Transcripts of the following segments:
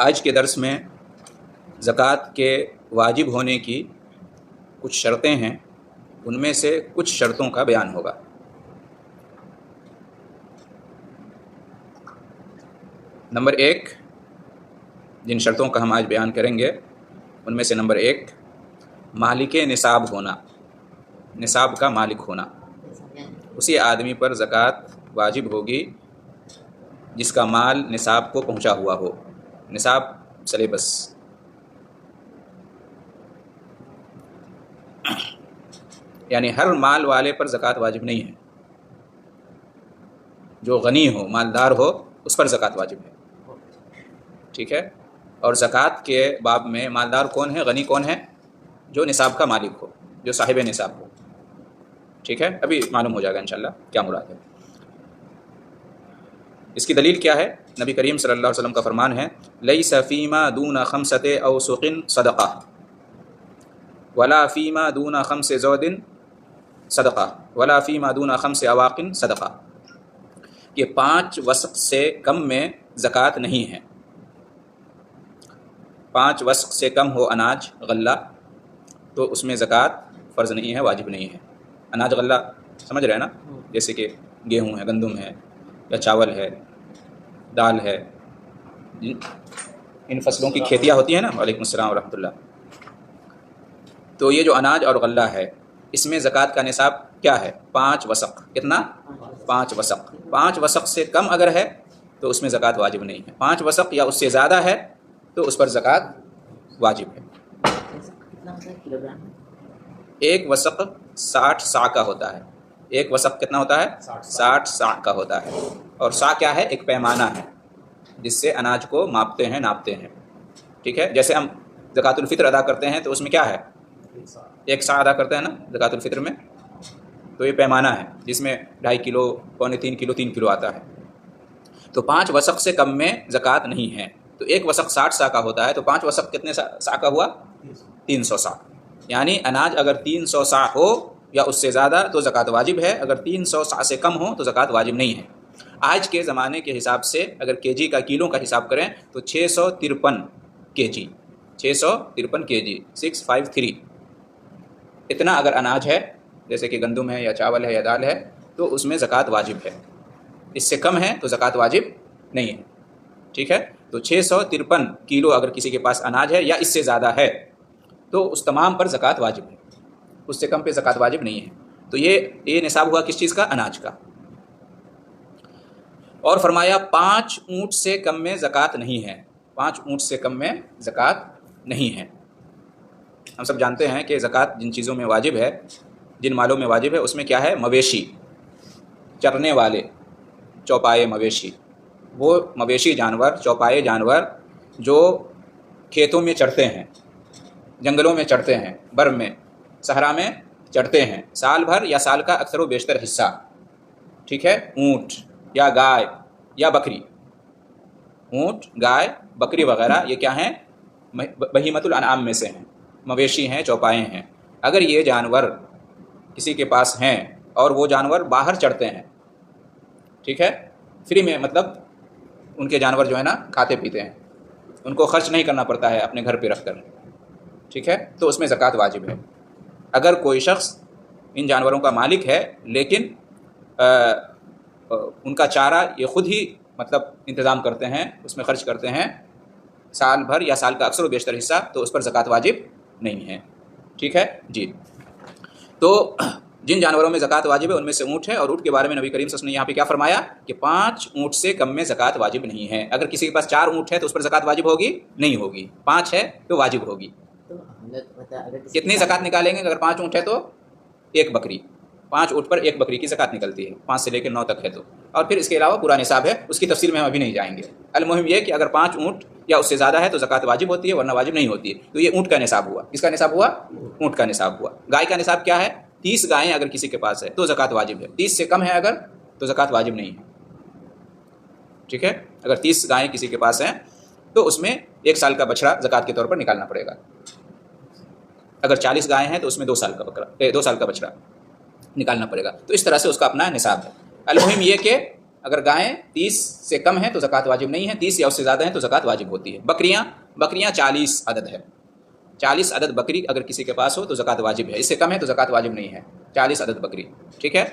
آج کے درس میں زکوٰۃ کے واجب ہونے کی کچھ شرطیں ہیں، ان میں سے کچھ شرطوں کا بیان ہوگا۔ نمبر 1، جن شرطوں کا ہم آج بیان کریں گے ان میں سے نمبر 1، مالک نصاب ہونا، نصاب کا مالک ہونا۔ اسی آدمی پر زکوٰۃ واجب ہوگی جس کا مال نصاب کو پہنچا ہوا ہو۔ نصاب سلیبس، یعنی ہر مال والے پر زکوٰۃ واجب نہیں ہے۔ جو غنی ہو، مالدار ہو، اس پر زکوٰۃ واجب ہے، ٹھیک ہے۔ اور زکوٰۃ کے باب میں مالدار کون ہے، غنی کون ہے؟ جو نصاب کا مالک ہو، جو صاحب نصاب ہو، ٹھیک ہے۔ ابھی معلوم ہو جائے گا انشاءاللہ کیا مراد ہے۔ اس کی دلیل کیا ہے؟ نبی کریم صلی اللہ علیہ وسلم کا فرمان ہے، لیس فیما دون خمسۃ اوسق صدقہ ولا فیما دون خمس زود صدقہ ولا فیما دون خمس اواق صدقہ، کہ 5 وسق سے کم میں زکوٰۃ نہیں ہے۔ 5 وسق سے کم ہو اناج غلہ تو اس میں زکوٰۃ فرض نہیں ہے، واجب نہیں ہے۔ اناج غلہ سمجھ رہے ہیں نا؟ جیسے کہ گیہوں ہے، گندم ہے، یا چاول ہے، دال ہے، ان فصلوں کی کھیتیاں ہوتی ہیں نا۔ وعلیکم السلام ورحمۃ اللہ۔ تو یہ جو اناج اور غلہ ہے، اس میں زکوٰۃ کا نصاب کیا ہے؟ 5 وسق۔ کتنا؟ 5 وسق۔ 5 وسق سے کم اگر ہے تو اس میں زکوٰۃ واجب نہیں ہے۔ 5 وسق یا اس سے زیادہ ہے تو اس پر زکوٰۃ واجب ہے۔ ایک وسق 60 صاع کا ہوتا ہے۔ ایک وسق کتنا ہوتا ہے؟ 60 صاع کا ہوتا ہے۔ اور صاع کیا ہے؟ ایک پیمانہ ہے جس سے اناج کو ماپتے ہیں، ناپتے ہیں، ٹھیک ہے۔ جیسے ہم زکوٰۃ الفطر ادا کرتے ہیں تو اس میں کیا ہے؟ 1 صاع ادا کرتے ہیں نا زکوٰۃ الفطر میں۔ تو یہ پیمانہ ہے جس میں 2.5 کلو، 2.25 کلو، 3 کلو آتا ہے۔ تو 5 وسق سے کم میں زکوٰۃ نہیں ہے۔ تو ایک وسق 60 صاع کا ہوتا ہے تو 5 وسق کتنے صاع کا ہوا؟ 300 صاع۔ یعنی اناج اگر 300 صاع ہو یا اس سے زیادہ تو زکوٰۃ واجب ہے، اگر 300 صاع سے کم ہو تو زکوٰۃ واجب نہیں ہے۔ آج کے زمانے کے حساب سے اگر کے جی کا، کلو کا حساب کریں تو 653 کے جی، 653 کے جی، 653، اتنا اگر اناج ہے جیسے کہ گندم ہے یا چاول ہے یا دال ہے تو اس میں زکوٰۃ واجب ہے۔ اس سے کم ہے تو زکوٰۃ واجب نہیں ہے، ٹھیک ہے۔ تو 653 کلو اگر کسی کے پاس اناج ہے یا اس سے زیادہ ہے تو اس تمام پر زکوٰۃ واجب ہے، اس سے کم پہ زکوٰۃ واجب نہیں ہے۔ تو یہ نصاب ہوا کس چیز کا؟ اناج کا۔ اور فرمایا 5 اونٹ سے کم میں زکوٰۃ نہیں ہے۔ 5 اونٹ سے کم میں زکوٰۃ نہیں ہے۔ ہم سب جانتے ہیں کہ زکوٰۃ جن چیزوں میں واجب ہے، جن مالوں میں واجب ہے، اس میں کیا ہے؟ مویشی، چرنے والے، چوپائے مویشی، وہ مویشی جانور، چوپائے جانور جو کھیتوں میں چرتے ہیں، جنگلوں میں چرتے ہیں، بر میں، صحرا میں چرتے ہیں، سال بھر یا سال کا اکثر و بیشتر حصہ، ٹھیک ہے۔ اونٹ یا گائے یا بکری، اونٹ، گائے، بکری وغیرہ یہ کیا ہیں؟ بہیمۃ الانعام میں سے ہیں، مویشی ہیں، چوپائے ہیں۔ اگر یہ جانور کسی کے پاس ہیں اور وہ جانور باہر چڑھتے ہیں، ٹھیک ہے، فری میں، مطلب ان کے جانور جو ہے نا کھاتے پیتے ہیں، ان کو خرچ نہیں کرنا پڑتا ہے اپنے گھر پہ رکھ کر، ٹھیک ہے، تو اس میں زکوٰۃ واجب ہے۔ اگر کوئی شخص ان جانوروں کا مالک ہے لیکن ان کا چارہ یہ خود ہی مطلب انتظام کرتے ہیں، اس میں خرچ کرتے ہیں سال بھر یا سال کا اکثر و بیشتر حصہ، تو اس پر زکوٰۃ واجب نہیں ہے، ٹھیک ہے جی۔ تو جن جانوروں میں زکوٰۃ واجب ہے ان میں سے اونٹ ہے، اور اونٹ کے بارے میں نبی کریم صلی اللہ علیہ وسلم نے یہاں پہ کیا فرمایا کہ 5 اونٹ سے کم میں زکوٰۃ واجب نہیں ہے۔ اگر کسی کے پاس 4 اونٹ ہے تو اس پر زکوٰۃ واجب ہوگی؟ نہیں ہوگی۔ 5 ہے تو واجب ہوگی۔ کتنی زکوٰۃ نکالیں گے؟ اگر 5 اونٹ ہے تو 1 بکری، 5 اونٹ پر 1 بکری کی زکوٰۃ نکلتی ہے، 5 سے لے کے 9 تک ہے تو، اور پھر اس کے علاوہ پورا نصاب ہے، اس کی تفصیل میں ہم ابھی نہیں جائیں گے۔ المہم یہ کہ اگر 5 اونٹ یا اس سے زیادہ ہے تو زکوٰۃ واجب ہوتی ہے، ورنہ واجب نہیں ہوتی ہے۔ تو یہ اونٹ کا نصاب ہوا۔ کس کا نصاب ہوا؟ اونٹ کا نصاب ہوا۔ گائے کا نصاب کیا ہے؟ 30 گائیں اگر کسی کے پاس ہے تو زکوٰۃ واجب ہے، 30 سے کم ہے اگر تو زکوٰۃ واجب نہیں ہے، ٹھیک ہے۔ اگر 30 گائیں کسی کے پاس ہیں تو اس میں 1 سال کا بچڑا زکوٰۃ کے طور پر نکالنا پڑے گا۔ اگر 40 گائیں ہیں تو اس میں 2 سال کا بچڑا نکالنا پڑے گا۔ تو اس طرح سے اس کا اپنا نصاب ہے۔ المہم یہ کہ اگر گائیں 30 سے کم ہیں تو زکوٰۃ واجب نہیں ہے، 30 یا اس سے زیادہ ہیں تو زکوٰۃ واجب ہوتی ہے۔ بکریاں 40 عدد ہے، 40 عدد بکری اگر کسی کے پاس ہو تو زکوٰۃ واجب ہے، اس سے کم ہے تو زکوٰۃ واجب نہیں ہے۔ 40 عدد بکری، ٹھیک ہے،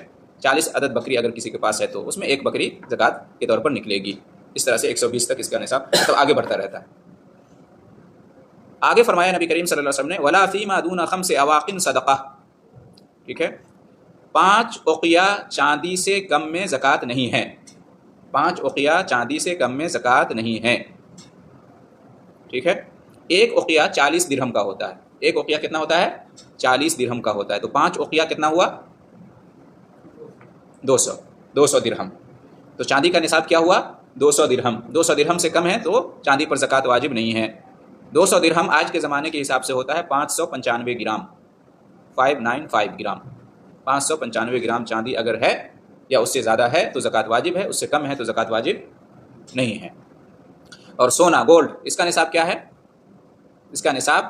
40 عدد بکری اگر کسی کے پاس ہے تو اس میں ایک بکری زکوٰۃ کے طور پر نکلے گی۔ اس طرح سے 120 تک اس کا نصاب مطلب آگے بڑھتا رہتا ہے۔ آگے فرمایا نبی کریم صلی اللہ علیہ وسلم نے ولا فیما دون خمس اواق صدقہ، ٹھیک ہے، 5 اوقیہ چاندی سے کم میں زکوٰۃ نہیں ہے، 5 اوقیہ چاندی سے کم میں زکوٰۃ نہیں ہے، ٹھیک ہے۔ ایک اوقیہ 40 درہم کا ہوتا ہے، ایک اوقیہ کتنا ہوتا ہے؟ 40 درہم کا ہوتا ہے، تو 5 اوقیہ کتنا ہوا؟ 200 درہم۔ تو چاندی کا نصاب کیا ہوا؟ 200 درہم۔ 200 درہم سے کم ہے تو چاندی پر زکوٰۃ واجب نہیں ہے۔ 200 درہم آج کے زمانے کے حساب سے ہوتا ہے 595 گرام، 595 گرام۔ 595 گرام چاندی اگر ہے یا اس سے زیادہ ہے تو زکوٰۃ واجب ہے، اس سے کم ہے تو زکوٰۃ واجب نہیں ہے۔ اور سونا، گولڈ، اس کا نصاب کیا ہے؟ اس کا نصاب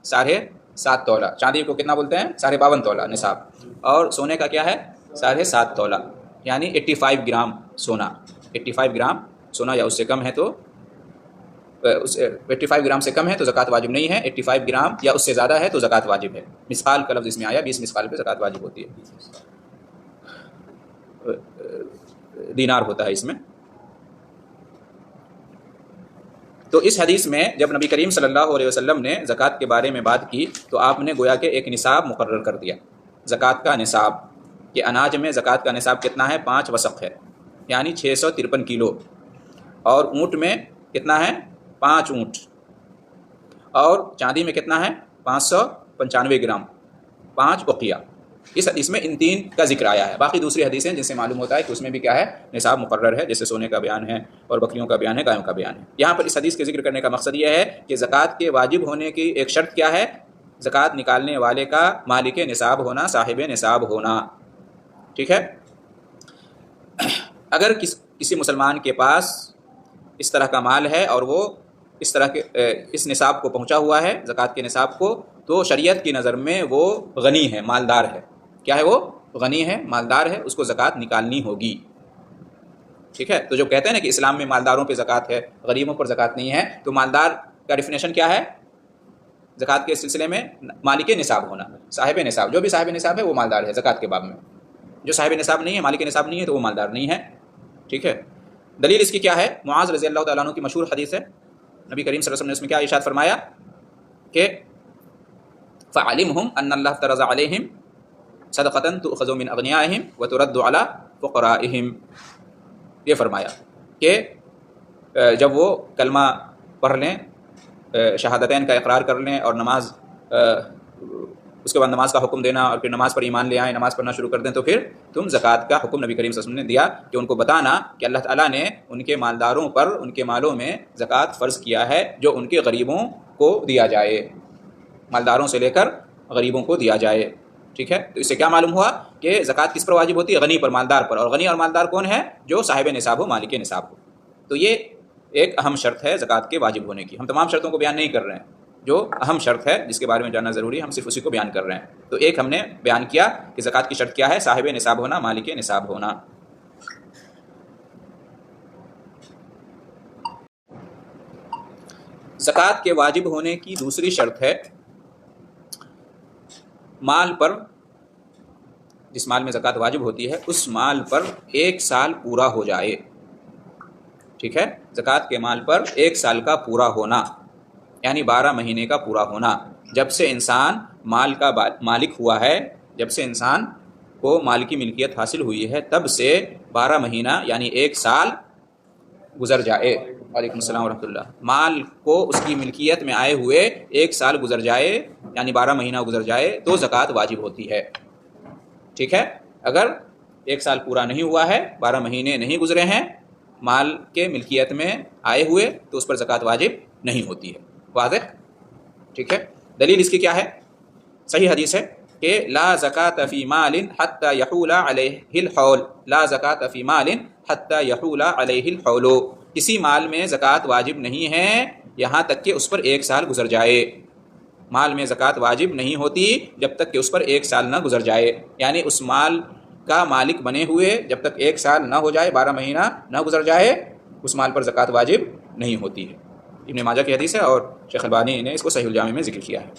7.5 تولہ۔ چاندی کو کتنا بولتے ہیں؟ 52.5 تولہ نصاب، اور سونے کا کیا ہے؟ 7.5 تولہ، یعنی 85 گرام سونا۔ 85 گرام سونا یا اس سے کم ہے تو 85 گرام سے کم ہے تو زکوٰۃ واجب نہیں ہے، 85 گرام یا اس سے زیادہ ہے تو زکوٰۃ واجب ہے۔ مثقال کا لفظ اس میں آیا، 20 مثقال پہ زکوٰۃ واجب ہوتی ہے، دینار ہوتا ہے اس میں۔ تو اس حدیث میں جب نبی کریم صلی اللہ علیہ وسلم نے زکوٰۃ کے بارے میں بات کی تو آپ نے گویا کہ ایک نصاب مقرر کر دیا، زکوٰۃ کا نصاب، کہ اناج میں زکوٰۃ کا نصاب کتنا ہے؟ 5 وسق ہے، یعنی 653 کلو، اور اونٹ میں کتنا ہے؟ 5 اونٹ، اور چاندی میں کتنا ہے؟ 595 گرام، 5 اوقیہ۔ اس حدیث میں ان 3 کا ذکر آیا ہے، باقی دوسری حدیثیں جن سے معلوم ہوتا ہے کہ اس میں بھی کیا ہے؟ نصاب مقرر ہے، جیسے سونے کا بیان ہے اور بکریوں کا بیان ہے، گایوں کا بیان ہے۔ یہاں پر اس حدیث کے ذکر کرنے کا مقصد یہ ہے کہ زکوٰۃ کے واجب ہونے کی ایک شرط کیا ہے؟ زکوٰۃ نکالنے والے کا مالک نصاب ہونا، صاحب نصاب ہونا، ٹھیک ہے۔ اگر کسی مسلمان کے پاس اس طرح کا مال ہے اور وہ اس طرح کے اس نصاب کو پہنچا ہوا ہے، زکوٰۃ کے نصاب کو، تو شریعت کی نظر میں وہ غنی ہے، مالدار ہے۔ کیا ہے وہ؟ غنی ہے، مالدار ہے، اس کو زکوٰۃ نکالنی ہوگی، ٹھیک ہے۔ تو جو کہتے ہیں نا کہ اسلام میں مالداروں پہ زکوٰۃ ہے، غریبوں پر زکوٰۃ نہیں ہے، تو مالدار کا ڈیفینیشن کیا ہے زکوٰۃ کے سلسلے میں؟ مالک نصاب ہونا، صاحب نصاب۔ جو بھی صاحب نصاب ہے وہ مالدار ہے زکوٰۃ کے باب میں، جو صاحب نصاب نہیں ہے، مالک نصاب نہیں ہے، تو وہ مالدار نہیں ہے، ٹھیک ہے۔ دلیل اس کی کیا ہے؟ معاذ رضی اللہ تعالیٰ عنہ کی مشہور حدیث ہے، نبی کریم صلی اللہ علیہ وسلم نے اس میں کیا ارشاد فرمایا کہ فَعَلِمْهُمْ أَنَّ اللَّهَ افْتَرَضَ عَلَيْهِمْ صَدَقَةً تُؤْخَذُ مِنْ أَغْنِيَائِهِمْ وَتُرَدُّ عَلَى فُقَرَائِهِمْ۔ یہ فرمایا کہ جب وہ کلمہ پڑھ لیں، شہادتین کا اقرار کر لیں، اور نماز، اس کے بعد نماز کا حکم دینا، اور پھر نماز پر ایمان لے آئیں، نماز پڑھنا شروع کر دیں، تو پھر تم زکوٰۃ کا حکم نبی کریم صلی اللہ علیہ وسلم نے دیا کہ ان کو بتانا کہ اللہ تعالیٰ نے ان کے مالداروں پر ان کے مالوں میں زکوٰۃ فرض کیا ہے جو ان کے غریبوں کو دیا جائے، مالداروں سے لے کر غریبوں کو دیا جائے، ٹھیک ہے۔ تو اس سے کیا معلوم ہوا کہ زکوٰۃ کس پر واجب ہوتی ہے؟ غنی پر، مالدار پر، اور غنی اور مالدار کون ہے؟ جو صاحب نصاب ہو، مالک نصاب ہو۔ تو یہ ایک اہم شرط ہے زکوٰۃ کے واجب ہونے کی۔ ہم تمام شرطوں کو بیان نہیں کر رہے ہیں، جو اہم شرط ہے جس کے بارے میں جاننا ضروری ہے، ہم صرف اسی کو بیان کر رہے ہیں۔ تو ایک ہم نے بیان کیا کہ زکوٰۃ کی شرط کیا ہے؟ صاحب نصاب ہونا، مالک نصاب ہونا۔ زکوٰۃ کے واجب ہونے کی دوسری شرط ہے مال پر، جس مال میں زکوٰۃ واجب ہوتی ہے اس مال پر 1 سال پورا ہو جائے، ٹھیک ہے۔ زکوٰۃ کے مال پر 1 سال کا پورا ہونا، یعنی 12 مہینے کا پورا ہونا۔ جب سے انسان مال کا مالک ہوا ہے، جب سے انسان کو مال کی ملکیت حاصل ہوئی ہے، تب سے 12 مہینہ یعنی 1 سال گزر جائے۔ وعلیکم السلام ورحمۃ اللہ۔ مال کو اس کی ملکیت میں آئے ہوئے 1 سال گزر جائے، یعنی 12 مہینہ گزر جائے، تو زکوٰۃ واجب ہوتی ہے، ٹھیک ہے۔ اگر 1 سال پورا نہیں ہوا ہے، 12 مہینے نہیں گزرے ہیں مال کے ملکیت میں آئے ہوئے، تو اس پر زکوٰۃ واجب نہیں ہوتی ہے، واضح، ٹھیک ہے۔ دلیل اس کی کیا ہے؟ صحیح حدیث ہے کہ لا زکاۃ فی مال حتی یحول علیہ الحول، لا زکاۃ فی مال حتی یحول علیہ الحول۔ کسی مال میں زکوٰۃ واجب نہیں ہے یہاں تک کہ اس پر 1 سال گزر جائے۔ مال میں زکوٰۃ واجب نہیں ہوتی جب تک کہ اس پر 1 سال نہ گزر جائے، یعنی اس مال کا مالک بنے ہوئے جب تک 1 سال نہ ہو جائے، 12 مہینہ نہ گزر جائے، اس مال پر زکوٰۃ واجب نہیں ہوتی ہے۔ ابن ماجہ کی حدیث ہے اور شیخ البانی نے اس کو صحیح الجامع میں ذکر کیا ہے۔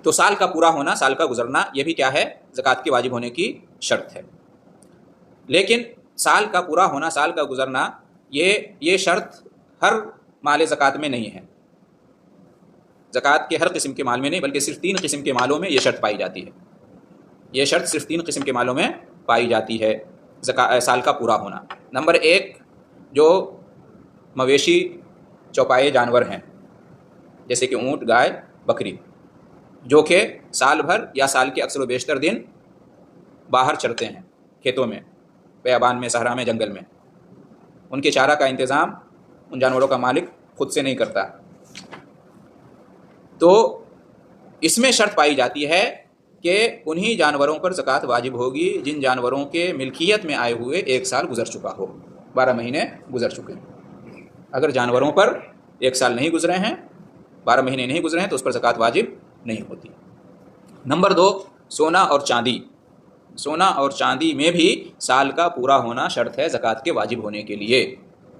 تو سال کا پورا ہونا، سال کا گزرنا، یہ بھی کیا ہے؟ زکوٰۃ کے واجب ہونے کی شرط ہے۔ لیکن سال کا پورا ہونا، سال کا گزرنا، یہ شرط ہر مال زکوٰۃ میں نہیں ہے۔ زکوٰۃ کے ہر قسم کے مال میں نہیں، بلکہ صرف 3 قسم کے مالوں میں یہ شرط پائی جاتی ہے۔ یہ شرط صرف 3 قسم کے مالوں میں پائی جاتی ہے سال کا پورا ہونا۔ نمبر 1، جو مویشی چوپائے جانور ہیں، جیسے کہ اونٹ، گائے، بکری، جو کہ سال بھر یا سال کے اکثر و بیشتر دن باہر چرتے ہیں، کھیتوں میں، بیابان میں، صحرا میں، جنگل میں۔ ان کے چارہ کا انتظام ان جانوروں کا مالک خود سے نہیں کرتا، تو اس میں شرط پائی جاتی ہے کہ انہی جانوروں پر زکوٰۃ واجب ہوگی جن جانوروں کے ملکیت میں آئے ہوئے 1 سال گزر چکا ہو، 12 مہینے گزر چکے ہیں۔ اگر جانوروں پر 1 سال نہیں گزرے ہیں، 12 مہینے نہیں گزرے ہیں، تو اس پر زکوٰۃ واجب نہیں ہوتی۔ نمبر 2، سونا اور چاندی۔ سونا اور چاندی میں بھی سال کا پورا ہونا شرط ہے زکوٰۃ کے واجب ہونے کے لیے۔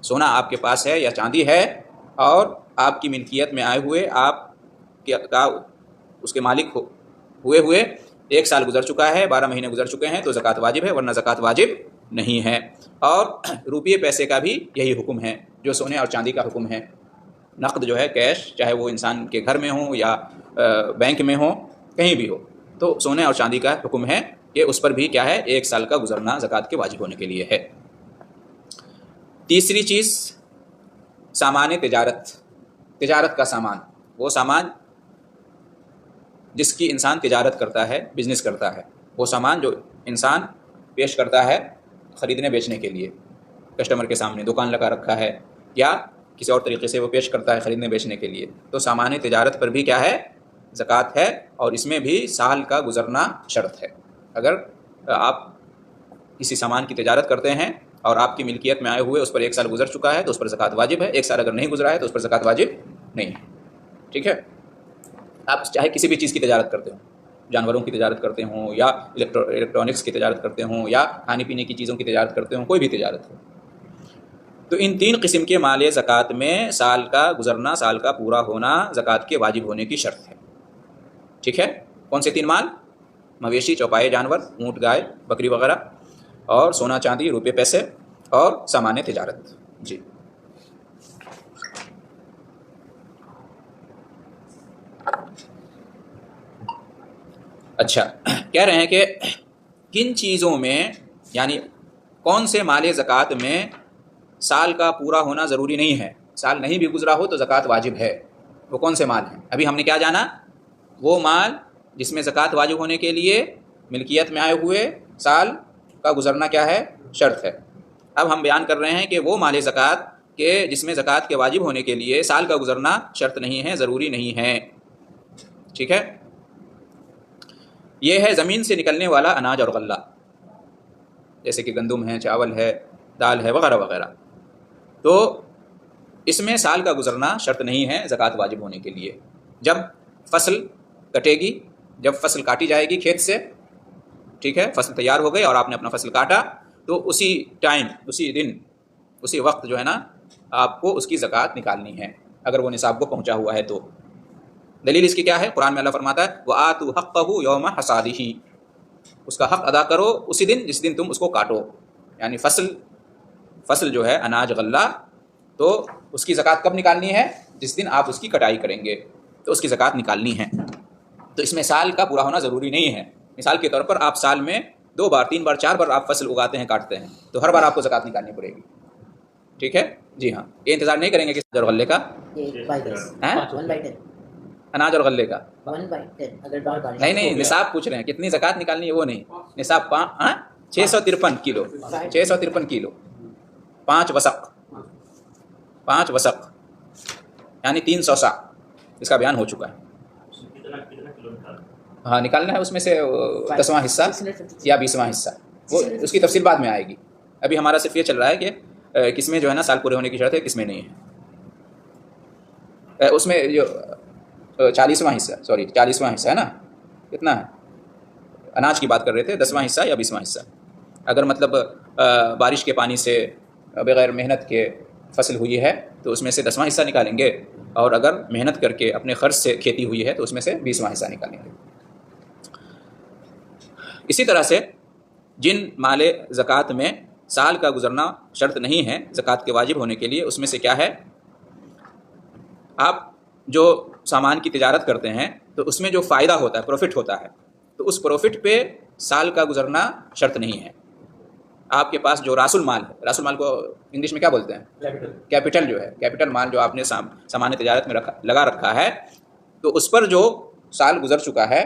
سونا آپ کے پاس ہے یا چاندی ہے اور آپ کی ملکیت میں آئے ہوئے، آپ کا اس کے مالک ہوئے 1 سال گزر چکا ہے، 12 مہینے گزر چکے ہیں، تو زکوٰۃ واجب ہے، ورنہ زکوٰۃ واجب نہیں ہے۔ اور روپیے پیسے کا بھی یہی حکم ہے جو سونے اور چاندی کا حکم ہے۔ نقد جو ہے، کیش، چاہے وہ انسان کے گھر میں ہو یا بینک میں ہو، کہیں بھی ہو، تو سونے اور چاندی کا حکم ہے کہ اس پر بھی کیا ہے؟ 1 سال کا گزرنا زکوٰۃ کے واجب ہونے کے لیے ہے۔ تیسری چیز، سامان تجارت۔ تجارت کا سامان، وہ سامان جس کی انسان تجارت کرتا ہے، بزنس کرتا ہے، وہ سامان جو انسان پیش کرتا ہے خریدنے بیچنے کے لیے، کسٹمر کے سامنے دکان لگا رکھا ہے یا کسی اور طریقے سے وہ پیش کرتا ہے خریدنے بیچنے کے لیے، تو سامان تجارت پر بھی کیا ہے؟ زکوٰۃ ہے، اور اس میں بھی سال کا گزرنا شرط ہے۔ اگر آپ کسی سامان کی تجارت کرتے ہیں اور آپ کی ملکیت میں آئے ہوئے اس پر 1 سال گزر چکا ہے، تو اس پر زکوٰۃ واجب ہے۔ 1 سال اگر نہیں گزرا ہے تو اس پر زکوٰۃ واجب نہیں ہے۔ ٹھیک ہے؟ آپ چاہے کسی بھی چیز کی تجارت کرتے ہوں، جانوروں کی تجارت کرتے ہوں یا الیکٹرانکس کی تجارت کرتے ہوں یا کھانے پینے کی چیزوں کی تجارت کرتے ہوں، کوئی بھی تجارت ہو، تو ان 3 قسم کے مال زکوٰۃ میں سال کا گزرنا، سال کا پورا ہونا زکوٰۃ کے واجب ہونے کی شرط ہے۔ ٹھیک ہے؟ کون سے 3 مال؟ مویشی چوپائے جانور، اونٹ، گائے، بکری وغیرہ، اور سونا چاندی، روپے پیسے، اور سامان تجارت۔ جی اچھا، کہہ رہے ہیں کہ کن چیزوں میں، یعنی کون سے مال زکوٰۃ میں سال کا پورا ہونا ضروری نہیں ہے، سال نہیں بھی گزرا ہو تو زکوٰۃ واجب ہے، وہ کون سے مال ہیں؟ ابھی ہم نے کیا جانا؟ وہ مال جس میں زکوٰۃ واجب ہونے کے لیے ملکیت میں آئے ہوئے سال کا گزرنا کیا ہے؟ شرط ہے۔ اب ہم بیان کر رہے ہیں کہ وہ مال زکوٰۃ کہ جس میں زکوٰۃ کے واجب ہونے کے لیے سال کا گزرنا شرط نہیں ہے، ضروری نہیں ہے۔ ٹھیک ہے؟ یہ ہے زمین سے نکلنے والا اناج اور غلہ، جیسے کہ گندم ہے، چاول ہے، دال ہے، وغیرہ وغیرہ، تو اس میں سال کا گزرنا شرط نہیں ہے زکوٰۃ واجب ہونے کے لیے۔ جب فصل کٹے گی، جب فصل کاٹی جائے گی کھیت سے، ٹھیک ہے، فصل تیار ہو گئی اور آپ نے اپنا فصل کاٹا، تو اسی ٹائم، اسی دن، اسی وقت جو ہے نا، آپ کو اس کی زکوٰۃ نکالنی ہے، اگر وہ نصاب کو پہنچا ہوا ہے تو۔ دلیل اس کی کیا ہے؟ قرآن میں اللہ فرماتا ہے وَآتُوا حَقَّهُ يَوْمَ حَصَادِهِ، اس کا حق ادا کرو اسی دن جس دن تم اس کو کاٹو، یعنی فصل جو ہے، اناج، غلہ، تو اس کی زکوٰۃ کب نکالنی ہے؟ جس دن آپ اس کی کٹائی کریں گے تو اس کی زکوٰۃ نکالنی ہے۔ تو اس میں سال کا پورا ہونا ضروری نہیں ہے۔ مثال کے طور پر آپ سال میں 2 بار، 3 بار، 4 بار آپ فصل اگاتے ہیں، کاٹتے ہیں، تو ہر بار آپ کو زکوٰۃ نکالنی پڑے گی۔ ٹھیک ہے؟ جی ہاں، یہ انتظار نہیں کریں گے کہ اناج اور غلے کا، اناج اور غلے کا نہیں، نصاب پوچھ رہے ہیں کتنی زکوٰۃ نکالنی ہے، وہ نہیں، نصاب 653 کلو، 653 کلو، 5 وسق، 5 وسق یعنی 300 سا، اس کا بیان ہو چکا ہے۔ ہاں، نکالنا ہے اس میں سے 10واں حصہ یا 20واں حصہ، وہ اس کی تفصیل بعد میں آئے گی۔ ابھی ہمارا صرف یہ چل رہا ہے کہ کس میں جو ہے نا سال پورے ہونے کی شرط ہے، کس میں نہیں ہے۔ اس میں جو 40واں حصہ ہے نا، کتنا ہے؟ اناج کی بات کر رہے تھے، 10واں حصہ یا 20واں حصہ. اگر مطلب بارش کے پانی سے بغیر محنت کے فصل ہوئی ہے تو اس میں سے 10واں حصہ نکالیں گے، اور اگر محنت کر کے اپنے خرچ سے کھیتی ہوئی ہے تو اس میں سے 20واں حصہ نکالیں گے. اسی طرح سے جن مال زکوٰۃ میں سال کا گزرنا شرط نہیں ہے زکوٰۃ کے واجب ہونے کے لیے، اس میں سے کیا ہے، آپ جو سامان کی تجارت کرتے ہیں تو اس میں جو فائدہ ہوتا ہے، پروفٹ ہوتا ہے، تو اس پروفٹ پہ سال کا گزرنا شرط نہیں ہے. آپ کے پاس جو راس المال ہے، راس المال کو انگلش میں کیا بولتے ہیں، کیپٹل جو ہے، کیپٹل مال جو آپ نے سامان تجارت میں لگا رکھا ہے، تو اس پر جو سال گزر چکا ہے،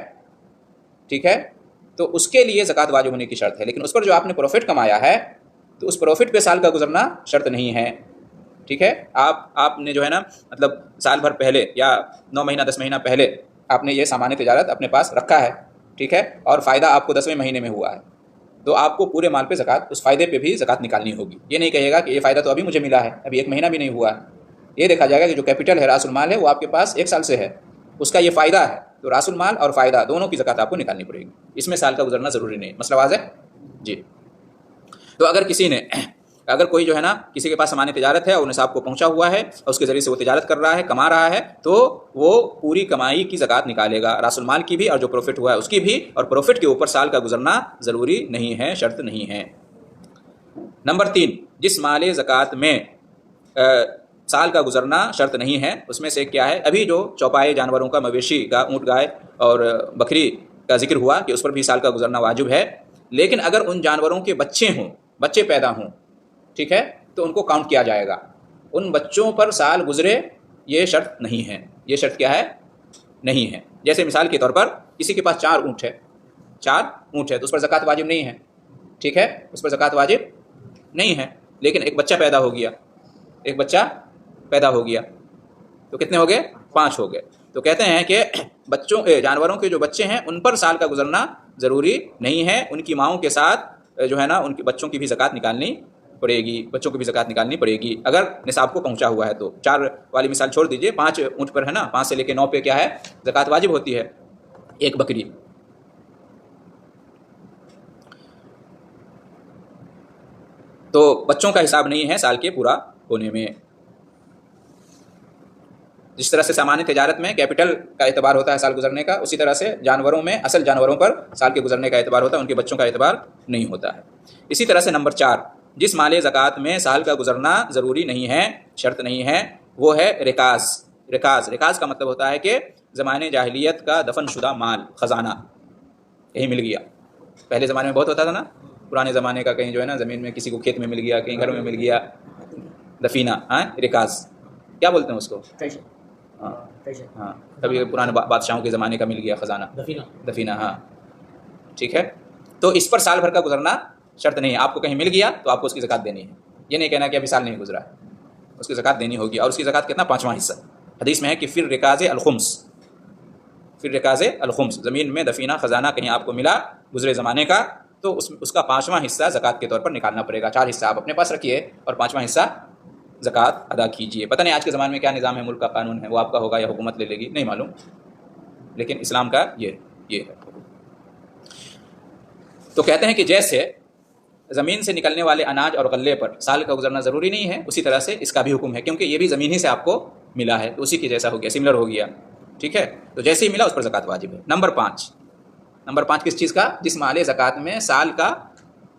ٹھیک ہے، تو اس کے لیے زکوٰۃ واجب ہونے کی شرط ہے. لیکن اس پر جو آپ نے پروفٹ کمایا ہے تو اس پروفٹ پہ سال کا گزرنا شرط نہیں ہے. ٹھیک ہے، آپ نے جو ہے نا مطلب سال بھر پہلے یا 9 مہینہ 10 مہینہ پہلے آپ نے یہ سامان تجارت اپنے پاس رکھا ہے، ٹھیک ہے، اور فائدہ آپ کو 10ویں مہینے میں ہوا ہے، تو آپ کو پورے مال پہ زکوٰۃ، اس فائدے پہ بھی زکوٰۃ نکالنی ہوگی. یہ نہیں کہے گا کہ یہ فائدہ تو ابھی مجھے ملا ہے، ابھی 1 مہینہ بھی نہیں ہوا ہے. یہ دیکھا جائے گا کہ جو کیپٹل ہے، راس المال ہے، وہ آپ کے پاس 1 سال سے ہے، اس کا یہ فائدہ ہے، تو راس المال اور فائدہ دونوں کی زکوٰۃ آپ کو نکالنی پڑے گی. اس میں سال کا گزرنا ضروری نہیں. مسئلہ واضح ہے جی. تو اگر کوئی جو ہے نا کسی کے پاس سامان تجارت ہے اور نصاب کو پہنچا ہوا ہے اور اس کے ذریعے سے وہ تجارت کر رہا ہے، کما رہا ہے، تو وہ پوری کمائی کی زکوٰۃ نکالے گا، راس المال کی بھی اور جو پروفٹ ہوا ہے اس کی بھی، اور پروفٹ کے اوپر سال کا گزرنا ضروری نہیں ہے، شرط نہیں ہے. نمبر 3، جس مال زکوٰۃ میں سال کا گزرنا شرط نہیں ہے، اس میں سے کیا ہے، ابھی جو چوپائے جانوروں کا، مویشی کا، اونٹ گائے اور بکری کا ذکر ہوا کہ اس پر بھی سال کا گزرنا واجب ہے. لیکن اگر ان جانوروں کے بچے پیدا ہوں، ٹھیک ہے، تو ان کو کاؤنٹ کیا جائے گا. ان بچوں پر سال گزرے یہ شرط نہیں ہے. یہ شرط کیا ہے، نہیں ہے. جیسے مثال کے طور پر کسی کے پاس 4 اونٹ ہے تو اس پر زکوٰۃ واجب نہیں ہے، ٹھیک ہے، اس پر زکوٰۃ واجب نہیں ہے. لیکن ایک بچہ پیدا ہو گیا تو کتنے ہو گئے، 5 ہو گئے. تو کہتے ہیں کہ جانوروں کے جو بچے ہیں ان پر سال کا گزرنا ضروری نہیں ہے. ان کی ماؤں کے ساتھ جو ہے نا ان کے بچوں کی بھی زکوٰۃ نکالنی پڑے گی اگر نصاب کو پہنچا ہوا ہے تو. 4 والی مثال چھوڑ دیجئے، 5 اونٹ پر ہے نا، 5 سے لے کے 9 پہ کیا ہے، زکوٰۃ واجب ہوتی ہے، 1 بکری. تو بچوں کا حساب نہیں ہے سال کے پورا ہونے میں. جس طرح سے سامان تجارت میں کیپٹل کا اعتبار ہوتا ہے سال گزرنے کا، اسی طرح سے جانوروں میں، اصل جانوروں پر سال کے گزرنے کا اعتبار ہوتا ہے، ان کے بچوں کا اعتبار نہیں ہوتا ہے. اسی طرح سے نمبر 4، جس مال زکوٰۃ میں سال کا گزرنا ضروری نہیں ہے، شرط نہیں ہے، وہ ہے رکاز کا مطلب ہوتا ہے کہ زمانے جاہلیت کا دفن شدہ مال، خزانہ کہیں مل گیا. پہلے زمانے میں بہت ہوتا تھا نا، پرانے زمانے کا، کہیں جو ہے نا زمین میں کسی کو کھیت میں مل گیا، کہیں گھر میں مل گیا، دفینہ، رکاز کیا بولتے ہیں اس کو، ہاں کبھی پرانے بادشاہوں کے زمانے کا مل گیا خزانہ، دفینہ، ہاں ٹھیک ہے. تو اس پر سال بھر کا گزرنا شرط نہیں ہے. آپ کو کہیں مل گیا تو آپ کو اس کی زکوٰۃ دینی ہے. یہ نہیں کہنا کہ ابھی سال نہیں گزرا ہے، اس کی زکوٰۃ دینی ہوگی. اور اس کی زکوٰۃ کتنا، 5واں حصہ. حدیث میں ہے کہ پھر رکاز الخمس، زمین میں دفینہ خزانہ کہیں آپ کو ملا گزرے زمانے کا، تو اس کا 5واں حصہ زکوٰۃ کے طور پر نکالنا پڑے گا. 4 حصہ آپ اپنے پاس رکھیے اور 5واں حصہ زکوٰۃ ادا کیجیے. پتہ نہیں آج کے زمانے میں کیا نظام ہے، ملک کا قانون ہے، وہ آپ کا ہوگا یا حکومت لے گی، نہیں معلوم، لیکن اسلام کا یہ ہے. تو کہتے ہیں کہ جیسے زمین سے نکلنے والے اناج اور غلے پر سال کا گزرنا ضروری نہیں ہے، اسی طرح سے اس کا بھی حکم ہے، کیونکہ یہ بھی زمین ہی سے آپ کو ملا ہے، تو اسی کے جیسا ہو گیا، سملر ہو گیا، ٹھیک ہے. تو جیسے ہی ملا اس پر زکوٰۃ واجب ہے. نمبر 5 کس چیز کا، جس مال زکوٰۃ میں سال کا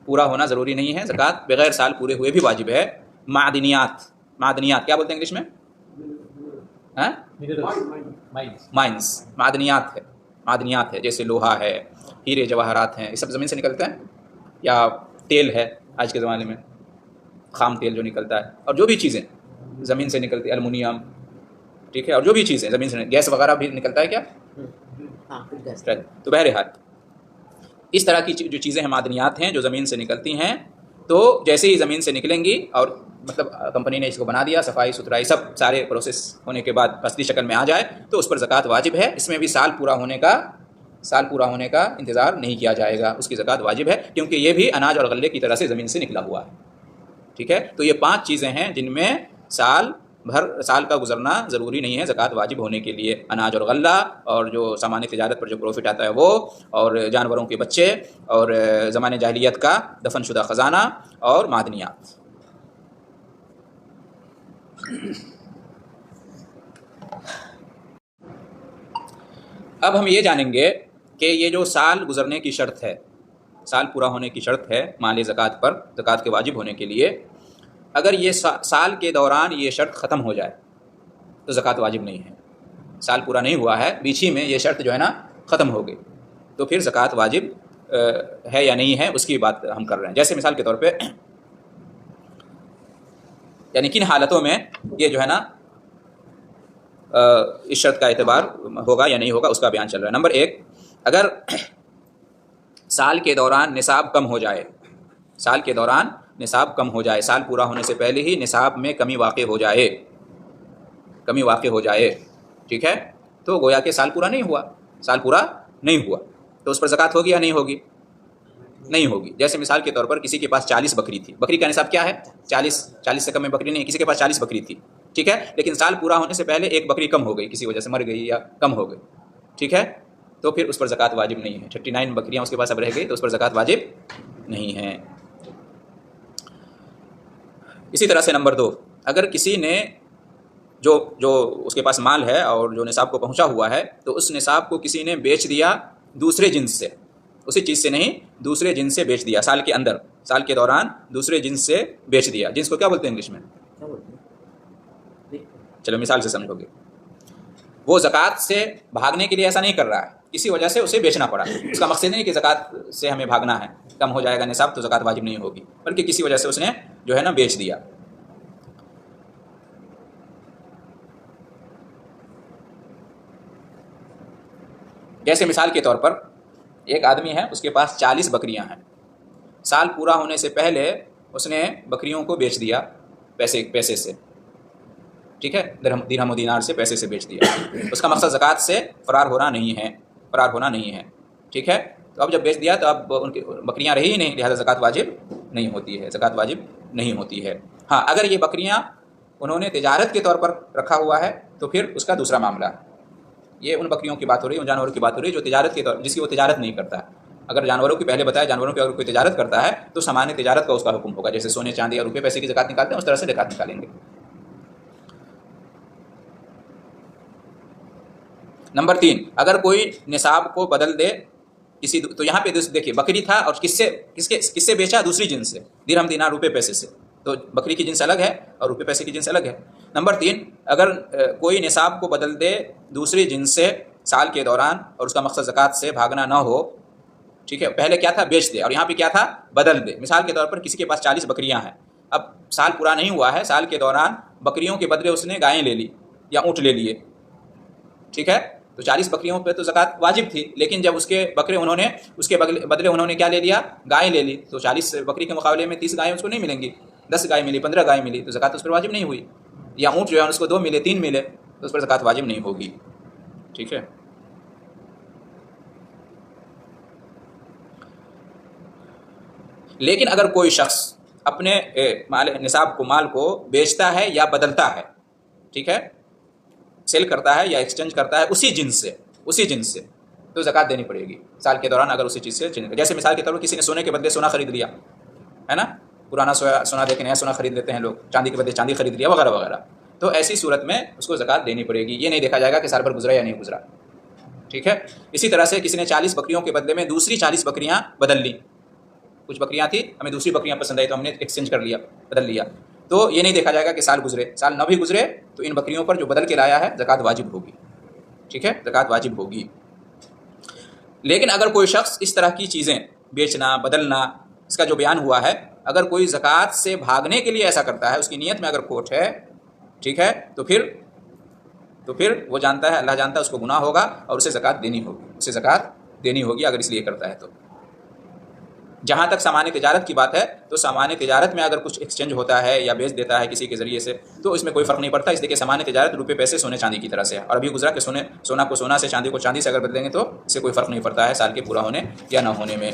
پورا ہونا ضروری نہیں ہے، زکوٰۃ بغیر سال پورے ہوئے بھی واجب ہے. معدنیات کیا بولتے ہیں انگلش میں، معدنیات ہے، جیسے لوہا ہے، ہیرے جواہرات ہیں، یہ سب زمین سے نکلتے ہیں. یا تیل ہے آج کے زمانے میں، خام تیل جو نکلتا ہے، اور جو بھی چیزیں زمین سے نکلتی ہے، المونیم، ٹھیک ہے، اور جو بھی چیزیں زمین سے، گیس وغیرہ بھی نکلتا ہے کیا. تو بہرحال اس طرح کی جو چیزیں ہیں، معدنیات ہیں جو زمین سے نکلتی ہیں، تو جیسے ہی زمین سے نکلیں گی اور مطلب کمپنی نے اس کو بنا دیا، صفائی ستھرائی سب سارے پروسیس ہونے کے بعد اصلی شکل میں آ جائے، تو اس پر زکوٰۃ واجب ہے. اس میں بھی سال پورا ہونے کا انتظار نہیں کیا جائے گا، اس کی زکوٰۃ واجب ہے، کیونکہ یہ بھی اناج اور غلے کی طرح سے زمین سے نکلا ہوا ہے، ٹھیک ہے. تو یہ 5 چیزیں ہیں جن میں سال بھر سال کا گزرنا ضروری نہیں ہے زکوٰۃ واجب ہونے کے لیے. اناج اور غلہ اور جو سامان تجارت پر جو پروفٹ آتا ہے وہ، اور جانوروں کے بچے، اور زمانے جاہلیت کا دفن شدہ خزانہ اور معدنیات. اب ہم یہ جانیں گے کہ یہ جو سال گزرنے کی شرط ہے، سال پورا ہونے کی شرط ہے مال زکوٰۃ پر، زکوٰۃ کے واجب ہونے کے لیے، اگر یہ سال کے دوران یہ شرط ختم ہو جائے تو زکوٰۃ واجب نہیں ہے. سال پورا نہیں ہوا ہے، بیچ ہی میں یہ شرط جو ہے نا ختم ہو گئی، تو پھر زکوٰۃ واجب ہے یا نہیں ہے اس کی بات ہم کر رہے ہیں. جیسے مثال کے طور پہ یعنی کن حالتوں میں یہ جو ہے نا اس شرط کا اعتبار ہوگا یا نہیں ہوگا اس کا بیان چل رہا ہے. نمبر 1، اگر سال کے دوران نصاب کم ہو جائے، سال کے دوران نصاب کم ہو جائے، سال پورا ہونے سے پہلے ہی نصاب میں کمی واقع ہو جائے، کمی واقع ہو جائے، ٹھیک ہے، تو گویا کہ سال پورا نہیں ہوا، سال پورا نہیں ہوا، تو اس پر زکوٰۃ ہوگی یا نہیں ہوگی؟ نہیں ہوگی. جیسے مثال کے طور پر کسی کے پاس 40 بکری تھی، بکری کا نصاب کیا ہے؟ 40 سے کم میں بکری نہیں، کسی کے پاس 40 بکری تھی، ٹھیک ہے، لیکن سال پورا ہونے سے پہلے ایک بکری کم ہو گئی، کسی وجہ سے مر گئی یا کم ہو گئی، ٹھیک ہے، تو پھر اس پر زکوٰۃ واجب نہیں ہے. 39 بکریاں اس کے پاس اب رہ گئی تو اس پر زکوٰۃ واجب نہیں ہے. اسی طرح سے نمبر 2، اگر کسی نے جو اس کے پاس مال ہے اور جو نصاب کو پہنچا ہوا ہے تو اس نصاب کو کسی نے بیچ دیا دوسرے جنس سے، اسی چیز سے نہیں دوسرے جنس سے بیچ دیا، سال کے اندر، سال کے دوران دوسرے جنس سے بیچ دیا. جنس کو کیا بولتے ہیں انگلش میں؟ چلو مثال سے سمجھو گے. وہ زکوٰۃ سے بھاگنے کے لیے ایسا نہیں کر رہا ہے، کسی وجہ سے اسے بیچنا پڑا. اس کا مقصد نہیں کہ زکوٰۃ سے ہمیں بھاگنا ہے، کم ہو جائے گا نصاب تو زکوٰۃ واجب نہیں ہوگی، بلکہ کسی وجہ سے اس نے جو ہے نا بیچ دیا. جیسے مثال کے طور پر ایک آدمی ہے، اس کے پاس 40 بکریاں ہیں، سال پورا ہونے سے پہلے اس نے بکریوں کو بیچ دیا پیسے سے، ٹھیک ہے، درہم و دینار سے پیسے سے بیچ دیا. اس کا مقصد زکوٰۃ سے فرار ہونا نہیں ہے، ٹھیک ہے. تو اب جب بیچ دیا تو اب ان کی بکریاں رہی ہی نہیں، لہٰذا زکوٰۃ واجب نہیں ہوتی ہے، زکوٰۃ واجب نہیں ہوتی ہے. ہاں، اگر یہ بکریاں انہوں نے تجارت کے طور پر رکھا ہوا ہے تو پھر اس کا دوسرا معاملہ ہے. یہ ان بکریوں کی بات ہو رہی ہے، ان جانوروں کی بات ہو رہی ہے جو تجارت کے طور جس کی وہ تجارت نہیں کرتا ہے. اگر جانوروں کی پہلے بتایا، جانوروں کی اگر کوئی تجارت کرتا ہے تو سامان تجارت کا اس کا حکم ہوگا، جیسے سونے چاندی اور روپے پیسے کی زکوٰۃ نکالتے ہیں اس طرح سے زکوٰۃ نکالیں گے. نمبر 3، اگر کوئی نصاب کو بدل دے کسی، تو یہاں پہ دیکھیے بکری تھا اور کس سے بیچا؟ دوسری جنس سے، درہم دینار روپے پیسے سے، تو بکری کی جنس الگ ہے اور روپے پیسے کی جنس الگ ہے. نمبر 3، اگر کوئی نصاب کو بدل دے دوسری جنس سے سال کے دوران اور اس کا مقصد زکوٰۃ سے بھاگنا نہ ہو، ٹھیک ہے، پہلے کیا تھا؟ بیچ دے، اور یہاں پہ کیا تھا؟ بدل دے. مثال کے طور پر کسی کے پاس 40 بکریاں ہیں، اب سال پورا نہیں ہوا ہے، سال کے دوران بکریوں کے بدلے اس نے گائیں لے لی یا اونٹ لے لیے، ٹھیک ہے، تو 40 بکریوں پہ تو زکوٰۃ واجب تھی، لیکن جب اس کے بدلے انہوں نے کیا لے لیا؟ گائیں لے لی، تو 40 بکری کے مقابلے میں 30 گائیں اس کو نہیں ملیں گی، 10 گائیں ملی، 15 گائیں ملی، تو زکوٰۃ اس پر واجب نہیں ہوئی. یا اونٹ جو ہے اس کو 2 ملے، 3 ملے، تو اس پر زکوٰۃ واجب نہیں ہوگی، ٹھیک ہے. لیکن اگر کوئی شخص اپنے نصاب کو، مال کو بیچتا ہے یا بدلتا ہے، ٹھیک ہے، سیل کرتا ہے یا ایکسچینج کرتا ہے اسی جنس سے تو زکوٰۃ دینی پڑے گی سال کے دوران اگر اسی چیز سے چینج. جیسے مثال کے طور پر کسی نے سونے کے بدلے سونا خرید لیا ہے نا، پرانا سونا دے کے نیا سونا خرید لیتے ہیں لوگ، چاندی کے بدلے چاندی خرید لیا وغیرہ وغیرہ، تو ایسی صورت میں اس کو زکوٰۃ دینی پڑے گی. یہ نہیں دیکھا جائے گا کہ سال بھر گزرا یا نہیں گزرا، ٹھیک ہے. اسی طرح سے کسی نے 40 بکریوں کے بدلے میں دوسری 40 بکریاں بدل لی، کچھ بکریاں تھیں ہمیں دوسری بکریاں پسند آئی تو ہم نے ایکسچینج کر لیا، بدل لیا، تو یہ نہیں دیکھا جائے گا کہ سال گزرے، سال نہ بھی گزرے تو ان بکریوں پر جو بدل کے لایا ہے زکوٰۃ واجب ہوگی، ٹھیک ہے، زکوٰۃ واجب ہوگی. لیکن اگر کوئی شخص اس طرح کی چیزیں بیچنا، بدلنا، اس کا جو بیان ہوا ہے، اگر کوئی زکوٰۃ سے بھاگنے کے لیے ایسا کرتا ہے، اس کی نیت میں اگر کھوٹ ہے، ٹھیک ہے، تو پھر وہ جانتا ہے، اللہ جانتا ہے اس کو گناہ ہوگا اور اسے زکوٰۃ دینی ہوگی اگر اس لیے کرتا ہے تو. جہاں تک سامان تجارت کی بات ہے تو سامان تجارت میں اگر کچھ ایکسچینج ہوتا ہے یا بیچ دیتا ہے کسی کے ذریعے سے تو اس میں کوئی فرق نہیں پڑتا، اس لیے کہ سامان تجارت روپے پیسے سونے چاندی کی طرح سے ہے. اور ابھی گزرا کہ سونا کو سونا سے، چاندی کو چاندی سے اگر بدلیں گے تو اس سے کوئی فرق نہیں پڑتا ہے سال کے پورا ہونے یا نہ ہونے میں.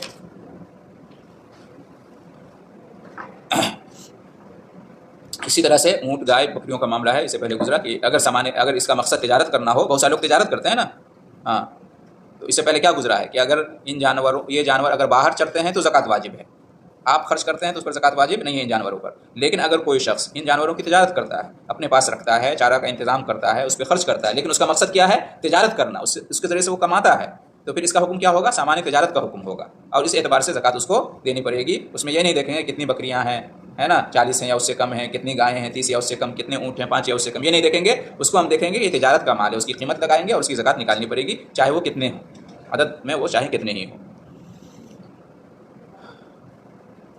اسی طرح سے اونٹ گائے بکریوں کا معاملہ ہے، اس سے پہلے گزرا کہ اگر اس کا مقصد تجارت کرنا ہو، بہت سارے لوگ تجارت کرتے ہیں نا، ہاں، تو اس سے پہلے کیا گزرا ہے کہ اگر یہ جانور اگر باہر چرتے ہیں تو زکوٰۃ واجب ہے، آپ خرچ کرتے ہیں تو اس پر زکوٰۃ واجب نہیں ہے ان جانوروں پر. لیکن اگر کوئی شخص ان جانوروں کی تجارت کرتا ہے، اپنے پاس رکھتا ہے، چارہ کا انتظام کرتا ہے، اس پہ خرچ کرتا ہے، لیکن اس کا مقصد کیا ہے؟ تجارت کرنا، اس کے ذریعے سے وہ کماتا ہے، تو پھر اس کا حکم کیا ہوگا؟ سامان تجارت کا حکم ہوگا، اور اس اعتبار سے زکوٰۃ اس کو دینی پڑے گی. اس میں یہ نہیں دیکھیں گے کتنی بکریاں ہیں، ہے نا، 40 ہیں یا اس سے کم ہیں، کتنی گائیں ہیں 30 یا اس سے کم، کتنے اونٹ ہیں 5 یا اس سے کم، یہ نہیں دیکھیں گے. اس کو ہم دیکھیں گے یہ تجارت کا مال ہے، اس کی قیمت لگائیں گے اور اس کی زکوٰۃ نکالنی پڑے گی، چاہے وہ کتنے ہوں، عدد میں وہ چاہے کتنے ہی ہوں.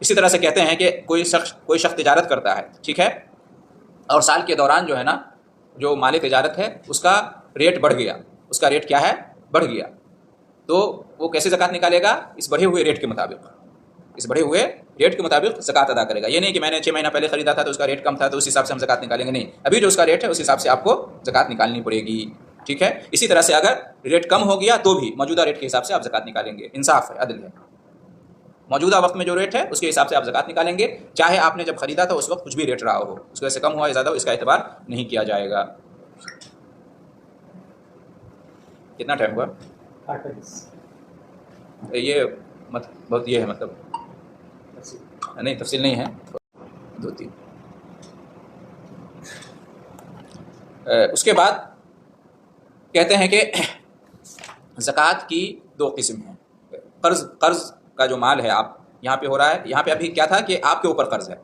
اسی طرح سے کہتے ہیں کہ کوئی شخص تجارت کرتا ہے، ٹھیک ہے، اور سال کے دوران جو ہے نا، جو مال تجارت ہے اس کا ریٹ بڑھ گیا، اس کا ریٹ کیا ہے؟ بڑھ گیا، تو وہ کیسے زکوٰۃ نکالے گا؟ اس بڑھے ہوئے ریٹ کے مطابق زکوٰۃ ادا کرے گا. یہ نہیں کہ میں نے 6 مہینہ پہلے خریدا تھا تو اس کا ریٹ کم تھا تو اس حساب سے ہم زکوٰۃ نکالیں گے، نہیں، ابھی جو اس کا ریٹ ہے اس حساب سے آپ کو زکوٰۃ نکالنی پڑے گی، ٹھیک ہے. اسی طرح سے اگر ریٹ کم ہو گیا تو بھی موجودہ ریٹ کے حساب سے آپ زکوٰۃ نکالیں گے، انصاف ہے، عدل ہے. موجودہ وقت میں جو ریٹ ہے اس کے حساب سے آپ زکوٰۃ نکالیں گے، چاہے آپ نے جب خریدا تھا اس وقت کچھ بھی ریٹ رہا ہو، اس وجہ سے کم ہوا یا زیادہ ہو، اس کا اعتبار نہیں کیا جائے گا. کتنا ٹائم ہوا؟ یہ بہت یہ ہے، مطلب نہیں تفصیل نہیں ہے، 2-3. اس کے بعد کہتے ہیں کہ زکوٰۃ کی 2 قسم ہیں. قرض کا جو مال ہے آپ یہاں پہ ہو رہا ہے، یہاں پہ ابھی کیا تھا کہ آپ کے اوپر قرض ہے،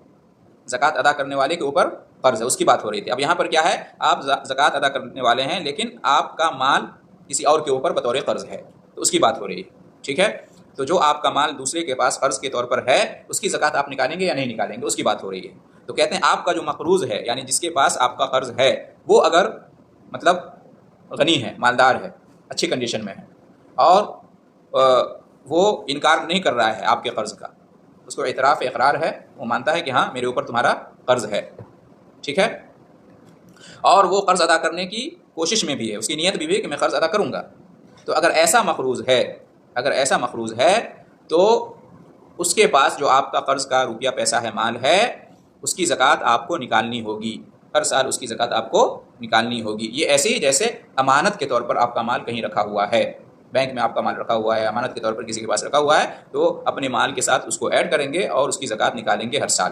زکوٰۃ ادا کرنے والے کے اوپر قرض ہے، اس کی بات ہو رہی تھی. اب یہاں پر کیا ہے؟ آپ زکوٰۃ ادا کرنے والے ہیں لیکن آپ کا مال کسی اور کے اوپر بطور قرض ہے، تو اس کی بات ہو رہی ہے، ٹھیک ہے. تو جو آپ کا مال دوسرے کے پاس قرض کے طور پر ہے اس کی زکوٰۃ آپ نکالیں گے یا نہیں نکالیں گے، اس کی بات ہو رہی ہے. تو کہتے ہیں آپ کا جو مقروض ہے، یعنی جس کے پاس آپ کا قرض ہے، وہ اگر مطلب غنی ہے، مالدار ہے، اچھی کنڈیشن میں ہے، اور وہ انکار نہیں کر رہا ہے آپ کے قرض کا، اس کو اعتراف اقرار ہے، وہ مانتا ہے کہ ہاں میرے اوپر تمہارا قرض ہے، ٹھیک ہے، اور وہ قرض ادا کرنے کی کوشش میں بھی ہے، اس کی نیت بھی ہے کہ میں قرض ادا کروں گا. تو اگر ایسا مقروض ہے تو اس کے پاس جو آپ کا قرض کا روپیہ پیسہ ہے، مال ہے، اس کی زکوٰۃ آپ کو نکالنی ہوگی، ہر سال اس کی زکوٰۃ آپ کو نکالنی ہوگی. یہ ایسے ہی جیسے امانت کے طور پر آپ کا مال کہیں رکھا ہوا ہے، بینک میں آپ کا مال رکھا ہوا ہے، امانت کے طور پر کسی کے پاس رکھا ہوا ہے، تو اپنے مال کے ساتھ اس کو ایڈ کریں گے اور اس کی زکوٰۃ نکالیں گے ہر سال.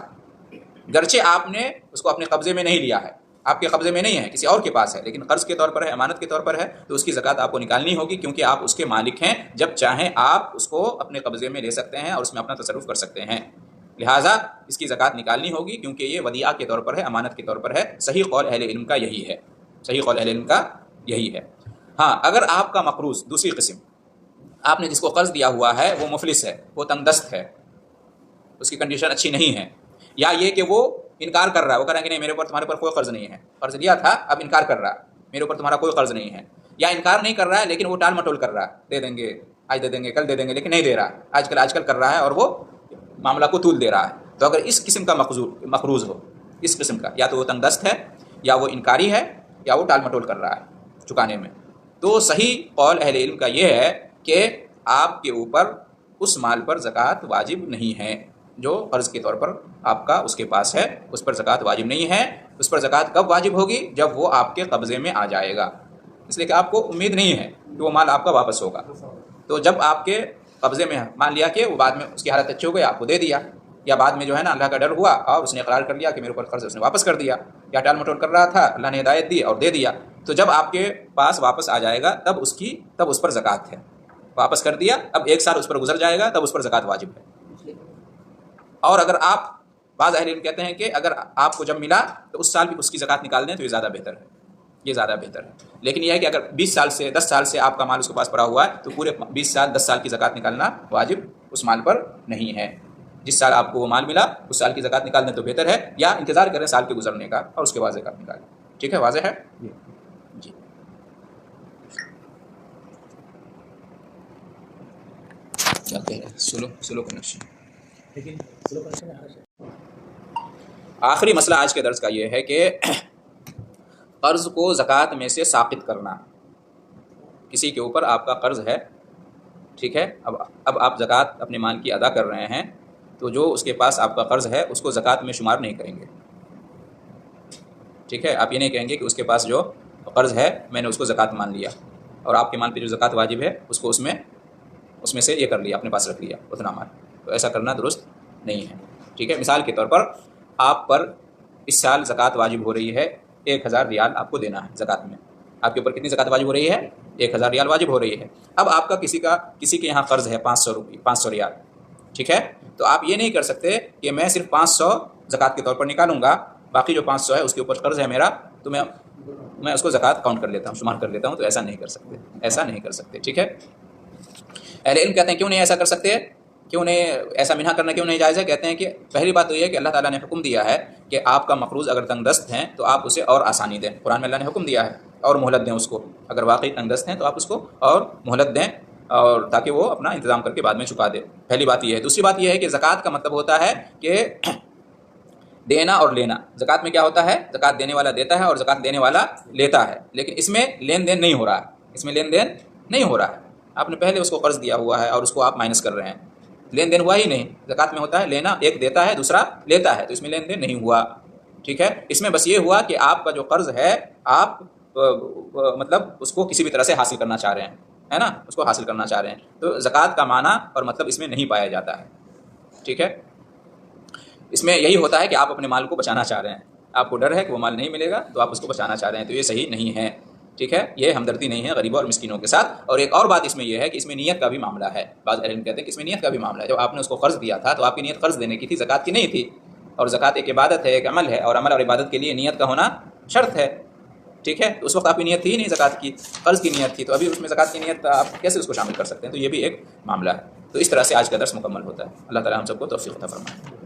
گرچہ آپ نے اس کو اپنے قبضے میں نہیں لیا ہے، آپ کے قبضے میں نہیں ہے، کسی اور کے پاس ہے، لیکن قرض کے طور پر ہے، امانت کے طور پر ہے، تو اس کی زکوٰۃ آپ کو نکالنی ہوگی، کیونکہ آپ اس کے مالک ہیں، جب چاہیں آپ اس کو اپنے قبضے میں لے سکتے ہیں اور اس میں اپنا تصرف کر سکتے ہیں. لہٰذا اس کی زکوٰۃ نکالنی ہوگی، کیونکہ یہ ودیعہ کے طور پر ہے، امانت کے طور پر ہے. صحیح قول اہل علم کا یہی ہے. ہاں، اگر آپ کا مقروض دوسری قسم، آپ نے جس کو قرض دیا ہوا ہے وہ مفلس ہے، وہ تنگ دست ہے، اس کی کنڈیشن اچھی نہیں ہے، یا یہ کہ وہ انکار کر رہا ہے، وہ کہہ رہا ہے کہ نہیں میرے اوپر تمہارے پر کوئی قرض نہیں ہے، قرض لیا تھا اب انکار کر رہا ہے، میرے اوپر تمہارا کوئی قرض نہیں ہے، یا انکار نہیں کر رہا ہے لیکن وہ ٹال مٹول کر رہا ہے، دے دیں گے آج، دے دیں گے کل، دے دیں گے، لیکن نہیں دے رہا، آج کل کر رہا ہے اور وہ معاملہ کو طول دے رہا ہے. تو اگر اس قسم کا مقروض ہو، اس قسم کا، یا تو وہ تنگ دست ہے، یا وہ انکاری ہے، یا وہ ٹال مٹول کر رہا ہے چکانے میں، تو صحیح قول اہل علم کا یہ ہے کہ آپ کے اوپر اس مال پر زکوٰۃ واجب نہیں ہے جو قرض کے طور پر آپ کا اس کے پاس ہے، اس پر زکوٰۃ واجب نہیں ہے. اس پر زکوٰۃ کب واجب ہوگی؟ جب وہ آپ کے قبضے میں آ جائے گا، اس لیے کہ آپ کو امید نہیں ہے کہ وہ مال آپ کا واپس ہوگا. تو جب آپ کے قبضے میں مان لیا کہ وہ بعد میں اس کی حالت اچھی ہو گئی، آپ کو دے دیا، یا بعد میں جو ہے نا اللہ کا ڈر ہوا اور اس نے اقرار کر لیا کہ میرے اوپر قرض، اس نے واپس کر دیا، یا ٹال مٹول کر رہا تھا، اللہ نے ہدایت دی اور دے دیا، تو جب آپ کے پاس واپس آ جائے گا تب اس پر زکوٰۃ ہے. واپس کر دیا، اب 1 سال اس پر گزر جائے گا، تب اس پر زکوٰۃ واجب ہے. اور اگر آپ، بعض اہل علم کہتے ہیں کہ اگر آپ کو جب ملا تو اس سال بھی اس کی زکوٰۃ نکال دیں تو یہ زیادہ بہتر ہے. لیکن یہ ہے کہ اگر 10 سال سے آپ کا مال اس کے پاس پڑا ہوا ہے تو پورے 20 سال 10 سال کی زکوٰۃ نکالنا واجب اس مال پر نہیں ہے. جس سال آپ کو وہ مال ملا اس سال کی زکوٰۃ نکال دیں تو بہتر ہے، یا انتظار کریں سال کے گزرنے کا اور اس کے بعد زکوٰۃ نکالیں. ٹھیک ہے، واضح ہے جی. چلتے ہیں سلو کنیکشن. آخری مسئلہ آج کے درس کا یہ ہے کہ قرض کو زکوٰۃ میں سے ساقط کرنا. کسی کے اوپر آپ کا قرض ہے، ٹھیک ہے، اب آپ زکوٰۃ اپنے مال کی ادا کر رہے ہیں، تو جو اس کے پاس آپ کا قرض ہے اس کو زکوٰۃ میں شمار نہیں کریں گے. ٹھیک ہے، آپ یہ نہیں کہیں گے کہ اس کے پاس جو قرض ہے میں نے اس کو زکوٰۃ مان لیا، اور آپ کے مال پہ جو زکوٰۃ واجب ہے اس کو اس میں سے یہ کر لیا، اپنے پاس رکھ لیا اتنا مال، تو ایسا کرنا درست نہیں ہے، ٹھیک ہے۔ مثال کے طور پر آپ پر اس سال زکوٰۃ واجب ہو رہی ہے 1000 ریال آپ کو دینا ہے زکوٰۃ میں، آپ کے اوپر کتنی زکوٰۃ واجب ہو رہی ہے؟ 1000 ریال واجب ہو رہی ہے۔ اب آپ کا کسی کے یہاں قرض ہے 500 ریال، ٹھیک ہے، تو آپ یہ نہیں کر سکتے کہ میں صرف 500 زکوٰۃ کے طور پر نکالوں گا، باقی جو 500 ہے اس کے اوپر قرض ہے میرا، تو میں اس کو زکوٰۃ کاؤنٹ کر لیتا ہوں، شمار کر لیتا ہوں، تو ایسا نہیں کر سکتے، ایسا نہیں کر سکتے، ٹھیک ہے۔ اہل علم کہتے ہیں کیوں نہیں ایسا کر سکتے، کیوں نہیں ایسا منع کرنا کیوں نہیں جائز ہے؟ کہتے ہیں کہ پہلی بات تو یہ ہے کہ اللہ تعالیٰ نے حکم دیا ہے کہ آپ کا مقروض اگر تنگ دست ہیں تو آپ اسے اور آسانی دیں، قرآن میں اللہ نے حکم دیا ہے، اور مہلت دیں اس کو، اگر واقعی تنگ دست ہیں تو آپ اس کو اور مہلت دیں، اور تاکہ وہ اپنا انتظام کر کے بعد میں چکا دے، پہلی بات یہ ہے۔ دوسری بات یہ ہے کہ زکوٰۃ کا مطلب ہوتا ہے کہ دینا اور لینا، زکوٰۃ میں کیا ہوتا ہے؟ زکوٰۃ دینے والا دیتا ہے اور زکوٰۃ لینے والا لیتا ہے، لیکن اس میں لین دین نہیں ہو رہا ہے، اس میں لین دین نہیں ہو رہا ہے، آپ نے پہلے اس کو قرض دیا ہوا ہے اور اس کو آپ مائنس کر رہے ہیں، لین دین ہوا ہی نہیں۔ زکوٰۃ میں ہوتا ہے لینا، ایک دیتا ہے دوسرا لیتا ہے، تو اس میں لین دین نہیں ہوا، ٹھیک ہے۔ اس میں بس یہ ہوا کہ آپ کا جو قرض ہے آپ مطلب اس کو کسی بھی طرح سے حاصل کرنا چاہ رہے ہیں، ہے نا، اس کو حاصل کرنا چاہ رہے ہیں، تو زکوٰۃ کا معنی اور مطلب اس میں نہیں پایا جاتا ہے، ٹھیک ہے۔ اس میں یہی ہوتا ہے کہ آپ اپنے مال کو بچانا چاہ رہے ہیں، آپ کو ڈر ہے کہ وہ مال نہیں ملے گا تو آپ اس کو بچانا چاہ رہے ہیں، تو یہ صحیح نہیں ہے، ٹھیک ہے، یہ ہمدردی نہیں ہے غریبوں اور مسکینوں کے ساتھ۔ اور ایک اور بات اس میں یہ ہے کہ اس میں نیت کا بھی معاملہ ہے، بعض علم کہتے ہیں کہ اس میں نیت کا بھی معاملہ ہے، جب آپ نے اس کو قرض دیا تھا تو آپ کی نیت قرض دینے کی تھی، زکوٰۃ کی نہیں تھی، اور زکوٰۃ ایک عبادت ہے، ایک عمل ہے، اور عمل اور عبادت کے لیے نیت کا ہونا شرط ہے، ٹھیک ہے، تو اس وقت آپ کی نیت تھی نہیں زکوٰۃ کی، قرض کی نیت تھی، تو ابھی اس میں زکوٰۃ کی نیت آپ کیسے اس کو شامل کر سکتے ہیں؟ تو یہ بھی ایک معاملہ ہے۔ تو اس طرح سے آج کا درس مکمل ہوتا ہے۔ اللہ تعالیٰ ہم سب کو توفیق عطا فرمائے۔